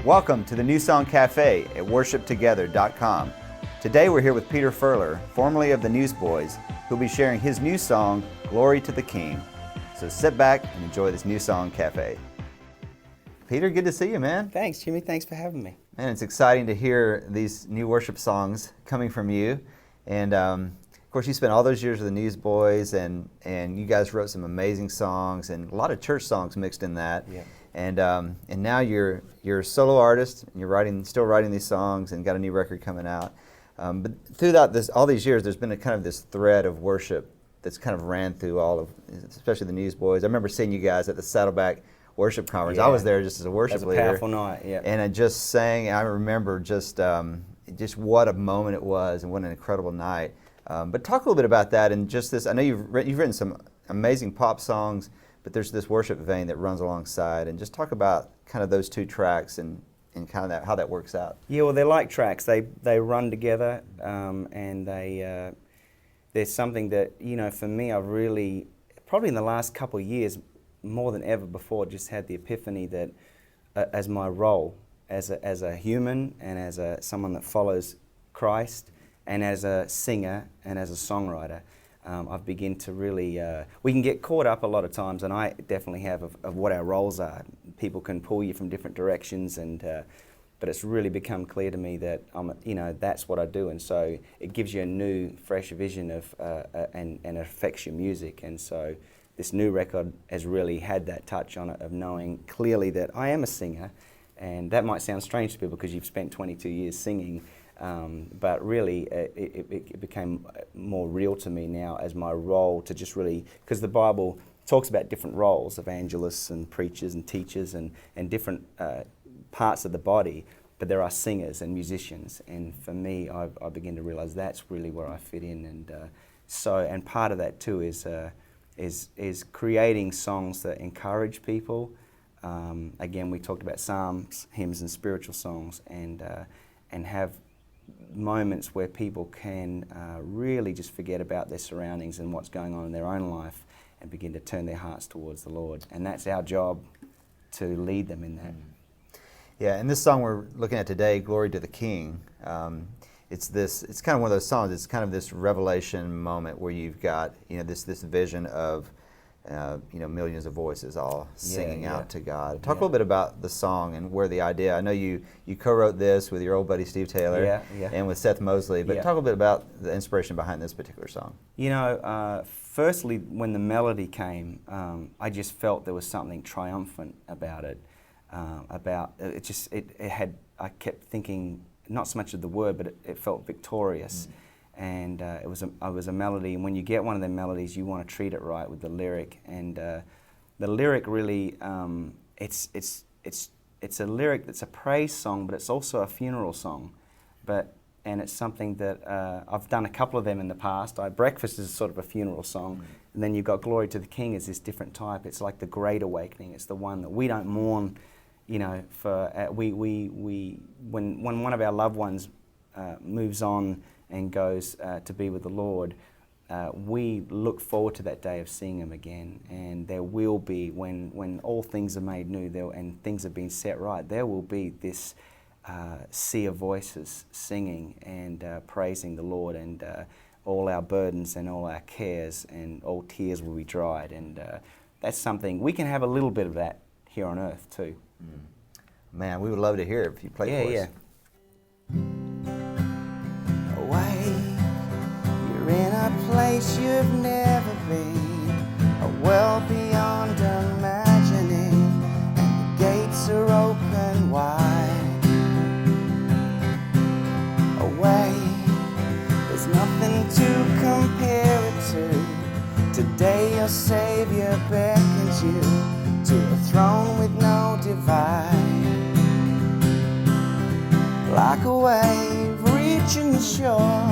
Welcome to the New Song Cafe at worshiptogether.com. Today we're here with Peter Furler, formerly of the Newsboys, who'll be sharing his new song, Glory to the King. So sit back and enjoy this New Song Cafe. Peter, good to see you, man. Thanks, Jimmy. Thanks for having me. Man, it's exciting to hear these new worship songs coming from you. And of course, you spent all those years with the Newsboys, and you guys wrote some amazing songs and a lot of church songs mixed in that. Yeah. And now you're a solo artist, and you're still writing these songs, and got a new record coming out. But throughout all these years, there's been a kind of this thread of worship that's kind of ran through all of, especially the Newsboys. I remember seeing you guys at the Saddleback Worship Conference. Yeah. I was there just as a worship leader. That was a powerful night, yeah. And I just sang. I remember just what a moment it was, and what an incredible night. But talk a little bit about that, and just this. I know you've written some amazing pop songs, but there's this worship vein that runs alongside, and just talk about kind of those two tracks and kind of how that works out. Yeah, well, they're like tracks. They run together, and there's something that, you know, for me, I've really, probably in the last couple of years, more than ever before, just had the epiphany that as my role as a human, and as someone that follows Christ, and as a singer and as a songwriter, I've begun to really, we can get caught up a lot of times, and I definitely have, of what our roles are. People can pull you from different directions, but it's really become clear to me that that's what I do, and so it gives you a new, fresh vision of, and it affects your music. And so this new record has really had that touch on it of knowing clearly that I am a singer, and that might sound strange to people because you've spent 22 years singing. But really, it became more real to me now as my role to just really, because the Bible talks about different roles, evangelists and preachers and teachers and different parts of the body, but there are singers and musicians, and for me, I begin to realize that's really where I fit in, and part of that too is creating songs that encourage people. Again, we talked about psalms, hymns, and spiritual songs, and have moments where people can really just forget about their surroundings and what's going on in their own life and begin to turn their hearts towards the Lord. And that's our job, to lead them in that. Yeah, and this song we're looking at today, Glory to the King, it's kind of one of those songs, it's kind of this revelation moment where you've got, this vision of millions of voices all singing out to God. Talk a little bit about the song and where the idea. I know you co-wrote this with your old buddy Steve Taylor and with Seth Mosley, but talk a little bit about the inspiration behind this particular song. Firstly, when the melody came, I just felt there was something triumphant about it. I kept thinking not so much of the word, but it felt victorious. And it was a melody, and when you get one of them melodies, you want to treat it right with the lyric. And the lyric really, it's a lyric that's a praise song, but it's also a funeral song. And it's something that I've done a couple of them in the past. Breakfast is sort of a funeral song, and then you've got Glory to the King is this different type. It's like the Great Awakening. It's the one that we don't mourn, for when one of our loved ones moves on and goes to be with the Lord, we look forward to that day of seeing Him again. And there will be, when all things are made new and things have been set right, there will be this sea of voices singing and praising the Lord, and all our burdens and all our cares and all tears will be dried. And that's something, we can have a little bit of that here on earth too. Man, we would love to hear it if you play for us. Yeah. You're in a place you've never been, a world beyond imagining, and the gates are open wide. Away, there's nothing to compare it to. Today your Savior beckons you to a throne with no divide. Like a wave reaching the shore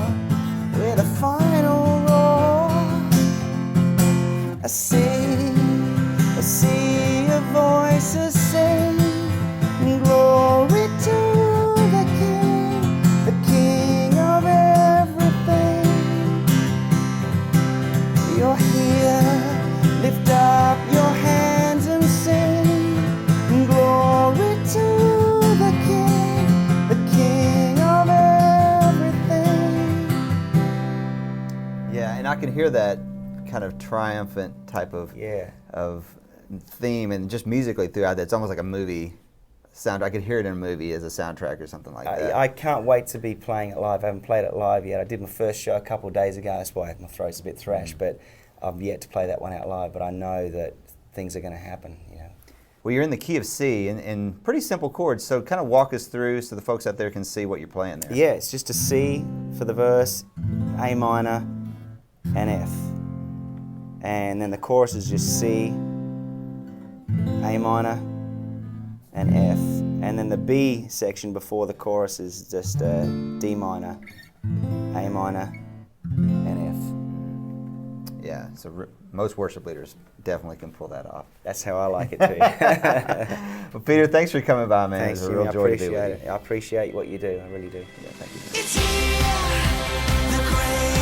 with a final roar, a sea of voices sing glory to the King of everything. You're here, lift up your hands and sing glory to the King. can hear that kind of triumphant type of Yeah. of theme, and just musically throughout that, it's almost like a movie sound. I could hear it in a movie as a soundtrack or something like that. I can't wait to be playing it live. I haven't played it live yet. I did my first show a couple of days ago. That's why my throat's a bit thrashed, but I've yet to play that one out live. But I know that things are going to happen. You know. Well, you're in the key of C, and pretty simple chords, so kind of walk us through so the folks out there can see what you're playing there. Yeah, it's just a C for the verse, A minor, and F. And then the chorus is just C, A minor, and F. And then the B section before the chorus is just D minor, A minor, and F. Yeah, so most worship leaders definitely can pull that off. That's how I like it too. Well, Peter, thanks for coming by, man. Thanks, it was a Jimmy. real I joy to be appreciate with it. you. I appreciate what you do. I really do. Yeah, thank you. It's here, the great